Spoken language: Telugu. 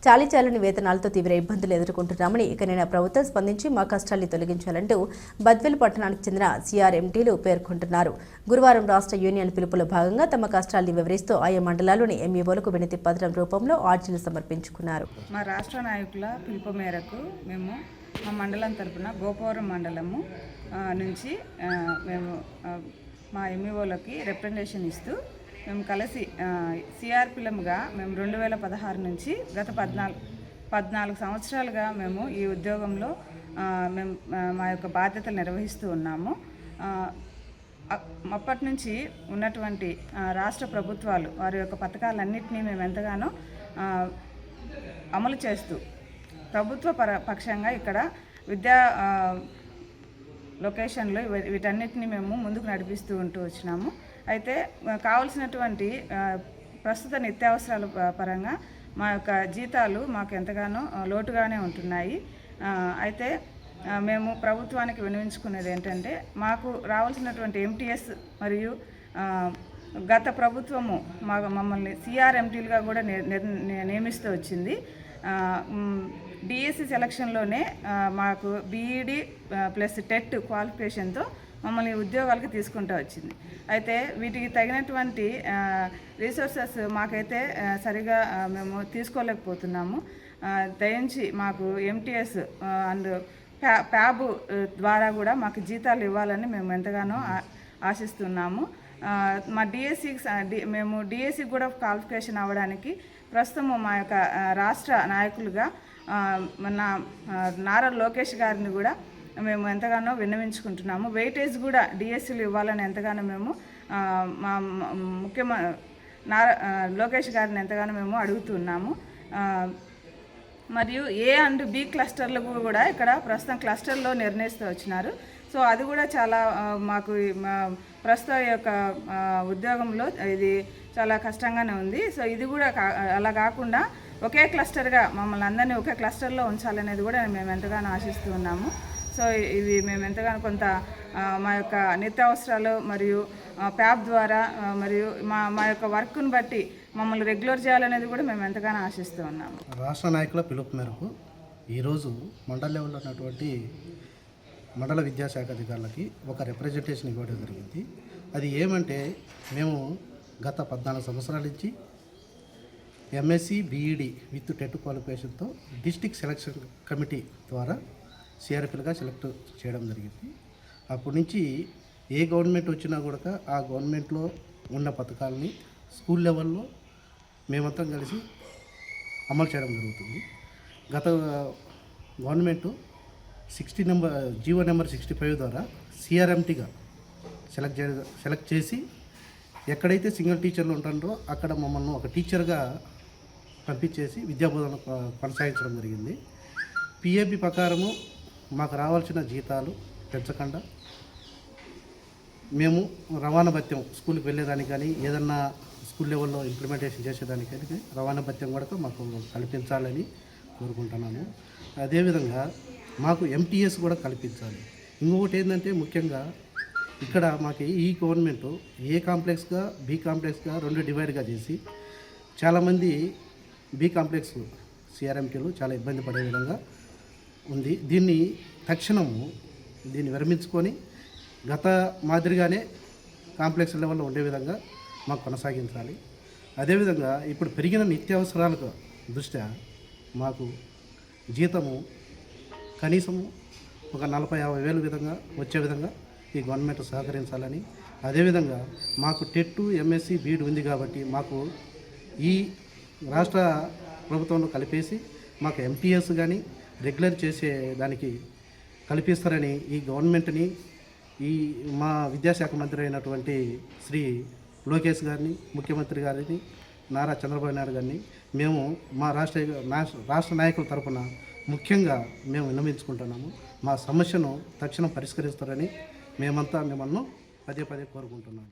చాలీచాలని వేతనాలతో తీవ్ర ఇబ్బందులు ఎదుర్కొంటున్నామని ఇకనైనా ప్రభుత్వం స్పందించి మా కష్టాల్ని తొలగించాలంటూ బద్వేల్ పట్టణానికి చెందిన సిఆర్ఎంటీలు పేర్కొంటున్నారు. గురువారం రాష్ట్ర యూనియన్ పిలుపులో భాగంగా తమ కష్టాల్ని వివరిస్తూ ఆయా మండలాల్లోని ఎంఈఓలకు వినతి పత్రం రూపంలో ఆర్జీలు సమర్పించుకున్నారు. మా రాష్ట్ర నాయకుల పిలుపు మేరకు మేము మా మండలం తరపున గోపవరం మండలము నుంచి మేము మా ఎంఈఓలకి రిప్రజెంటేషన్ ఇస్తూ మేము కలిసి సిఆర్పిఎంగా మేము 2016 నుంచి గత 14 సంవత్సరాలుగా మేము ఈ ఉద్యోగంలో మేము మా యొక్క బాధ్యతలు నిర్వహిస్తూ ఉన్నాము. అప్పటి నుంచి ఉన్నటువంటి రాష్ట్ర ప్రభుత్వాలు వారి యొక్క పథకాలన్నింటినీ మేము ఎంతగానో అమలు చేస్తూ ప్రభుత్వ పక్షంగా ఇక్కడ విద్యా లొకేషన్లో వీటన్నిటిని మేము ముందుకు నడిపిస్తూ వచ్చినాము. అయితే కావాల్సినటువంటి ప్రస్తుత నిత్యావసరాల పరంగా మా యొక్క జీతాలు మాకు ఎంతగానో లోటుగానే ఉంటున్నాయి. అయితే మేము ప్రభుత్వానికి విన్నవించుకునేది ఏంటంటే మాకు రావాల్సినటువంటి ఎంటీఎస్ మరియు గత ప్రభుత్వము మమ్మల్ని సిఆర్ఎంటీలుగా కూడా నియమిస్తూ వచ్చింది. డిఎస్సి సెలక్షన్లోనే మాకు బీఈడి ప్లస్ టెట్ క్వాలిఫికేషన్తో మమ్మల్ని ఉద్యోగాలకు తీసుకుంటూ వచ్చింది. అయితే వీటికి తగినటువంటి రిసోర్సెస్ మాకైతే సరిగా మేము తీసుకోలేకపోతున్నాము. దయించి మాకు ఎంటీఎస్ అండ్ ప్యాబ్ ద్వారా కూడా మాకు జీతాలు ఇవ్వాలని మేము ఎంతగానో ఆశిస్తున్నాము. మా మేము డిఎస్సికి కూడా క్వాలిఫికేషన్ అవ్వడానికి ప్రస్తుతం మా యొక్క రాష్ట్ర నాయకులుగా మన నారా లోకేష్ గారిని కూడా మేము ఎంతగానో విన్నవించుకుంటున్నాము. వెయిటేజ్ కూడా డిఎస్సీలు ఇవ్వాలని ఎంతగానో మేము మా లోకేష్ గారిని ఎంతగానో మేము అడుగుతున్నాము. మరియు ఏ అండ్ బి క్లస్టర్లు కూడా ఇక్కడ ప్రస్తుతం క్లస్టర్లో నిర్ణయిస్తూ వచ్చినారు. సో అది కూడా చాలా మాకు ప్రస్తుత యొక్క ఉద్యోగంలో ఇది చాలా కష్టంగానే ఉంది. సో ఇది కూడా అలా కాకుండా ఒకే క్లస్టర్గా మమ్మల్ని అందరినీ ఒకే క్లస్టర్లో ఉంచాలనేది కూడా మేము ఎంతగానో ఆశిస్తూ ఉన్నాము. సో ఇవి మేము ఎంతగానో కొంత మా యొక్క నిత్యావసరాలు మరియు ప్యాబ్ ద్వారా మరియు మా యొక్క వర్క్ను బట్టి మమ్మల్ని రెగ్యులర్ చేయాలనేది కూడా మేము ఎంతగానో ఆశిస్తూ ఉన్నాము. రాష్ట్ర నాయకుల పిలుపు మేరకు ఈరోజు మండల లెవెల్లో ఉన్నటువంటి మండల విద్యాశాఖ అధికారులకి ఒక రిప్రజెంటేషన్ ఇవ్వడం జరిగింది. అది ఏమంటే మేము గత 14 సంవత్సరాల నుంచి ఎంఎస్సి బీఈడి విత్ టెట్ క్వాలిఫికేషన్తో డిస్ట్రిక్ట్ సెలక్షన్ కమిటీ ద్వారా సిఆర్పిలుగా సెలెక్ట్ చేయడం జరిగింది. అప్పటి నుంచి ఏ గవర్నమెంట్ వచ్చినా కూడా ఆ గవర్నమెంట్లో ఉన్న పథకాలని స్కూల్ లెవెల్లో మేమంతా కలిసి అమలు చేయడం జరుగుతుంది. గత గవర్నమెంటు జీవో నెంబర్ 65 ద్వారా సిఆర్ఎంటీగా సెలెక్ట్ చేసి ఎక్కడైతే సింగిల్ టీచర్లు ఉంటారో అక్కడ మమ్మల్ని ఒక టీచర్గా పంపించేసి విద్యాబోధన కొనసాగించడం జరిగింది. పిఏబి ప్రకారము మాకు రావాల్సిన జీతాలు పెంచకుండా మేము రవాణా భత్యం స్కూల్కి వెళ్ళేదానికి కానీ ఏదన్నా స్కూల్ లెవెల్లో ఇంప్లిమెంటేషన్ చేసేదానికి కానీ రవాణా భత్యం కూడా మాకు కల్పించాలని కోరుకుంటున్నాము. అదేవిధంగా మాకు ఎంటీఎస్ కూడా కల్పించాలి. ఇంకొకటి ఏంటంటే ముఖ్యంగా ఇక్కడ మాకు ఈ గవర్నమెంట్ ఏ కాంప్లెక్స్గా బి కాంప్లెక్స్గా 2 డివైడ్గా చేసి చాలామంది బి కాంప్లెక్స్ సిఆర్ఎంటీలు చాలా ఇబ్బంది పడే విధంగా ఉంది. తక్షణము దీన్ని విరమించుకొని గత మాదిరిగానే కాంప్లెక్స్ లెవెల్లో ఉండే విధంగా మాకు కొనసాగించాలి. అదేవిధంగా ఇప్పుడు పెరిగిన నిత్యావసరాలకు దృష్ట్యా మాకు జీతము కనీసము ఒక 40-50 వేల విధంగా వచ్చే విధంగా ఈ గవర్నమెంట్ సహకరించాలని, అదేవిధంగా మాకు టెట్ ఎంఎస్సి బీఈడి ఉంది కాబట్టి మాకు ఈ రాష్ట్ర ప్రభుత్వంలో కలిపేసి మాకు ఎంటీఎస్ కానీ రెగ్యులర్ చేసే దానికి కల్పిస్తారని ఈ గవర్నమెంట్ని మా విద్యాశాఖ మంత్రి అయినటువంటి శ్రీ లోకేష్ గారిని, ముఖ్యమంత్రి గారిని, నారా చంద్రబాబు నాయుడు గారిని మేము మా రాష్ట్ర నాయకుల తరఫున ముఖ్యంగా మేము విన్నవించుకుంటున్నాము. మా సమస్యను తక్షణం పరిష్కరిస్తారని మేమంతా మిమ్మల్ని పదే కోరుకుంటున్నాము.